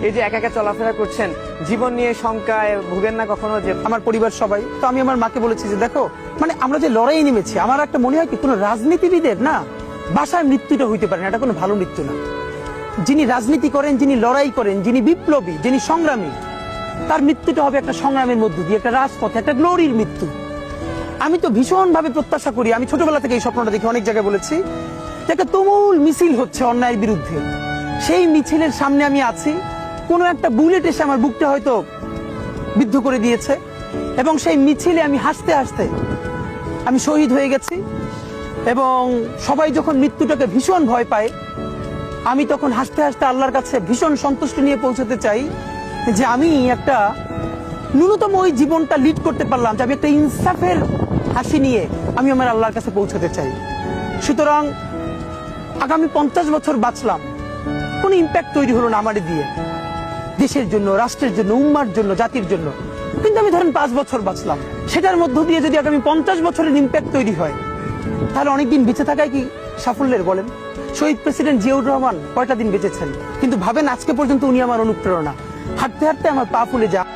এই যে একা একা চলাফেরা করছেন, জীবন নিয়ে শঙ্কায় ভুগেন না কখনো? যে আমার পরিবার সবাই তো, আমি আমার মাকে বলেছি যে দেখো, মানে আমরা যে লড়াই নেমেছি, আমার একটা মনে হয় কি, কোনো রাজনীতিবিদের না বাসায় মৃত্যুটা হইতে পারে না, এটা কোনো ভালো মৃত্যু না। যিনি রাজনীতি করেন, যিনি লড়াই করেন, যিনি বিপ্লবী, যিনি সংগ্রামী, তার মৃত্যুটা হবে একটা সংগ্রামের মধ্য দিয়ে, একটা রাজপথে, একটা গ্লোরির মৃত্যু। আমি তো ভীষণ ভাবে প্রত্যাশা করি, আমি ছোটবেলা থেকে এই স্বপ্নটা দেখি, অনেক জায়গায় বলেছি যে একটা তুমুল মিছিল হচ্ছে অন্যায়ের বিরুদ্ধে, সেই মিছিলের সামনে আমি আছি, কোনো একটা বুলেট এসে আমার বুকটা হয়তো বিদ্ধ করে দিয়েছে, এবং সেই মিছিলে আমি হাসতে হাসতে আমি শহীদ হয়ে গেছি। এবং সবাই যখন মৃত্যুটাকে ভীষণ ভয় পায়, আমি তখন হাসতে হাসতে আল্লাহর কাছে ভীষণ সন্তুষ্টি নিয়ে পৌঁছতে চাই যে আমি একটা ন্যূনতম ওই জীবনটা লিড করতে পারলাম, যে আমি একটা ইনসাফের হাসি নিয়ে আমি আমার আল্লাহর কাছে পৌঁছতে চাই। সুতরাং আগামী 50 বছর বাঁচলাম, কোনো ইম্প্যাক্ট তৈরি হলো না আমার দিয়ে, দেশের জন্য, রাষ্ট্রের জন্য, উম্মার জন্য, জাতির জন্য। কিন্তু আমি ধরেন 5 বছর বাঁচলাম, সেটার মধ্য দিয়ে যদি আগামী 50 বছরের ইম্প্যাক্ট তৈরি হয়, তাহলে অনেকদিন বেঁচে থাকায় কি সাফল্যের বলেন? শহীদ প্রেসিডেন্ট জিয়াউর রহমান কয়টা দিন বেঁচেছেন, কিন্তু ভাবেন আজকে পর্যন্ত উনি আমার অনুপ্রেরণা। হাঁটতে হাঁটতে আমার পা ফুলে যায়।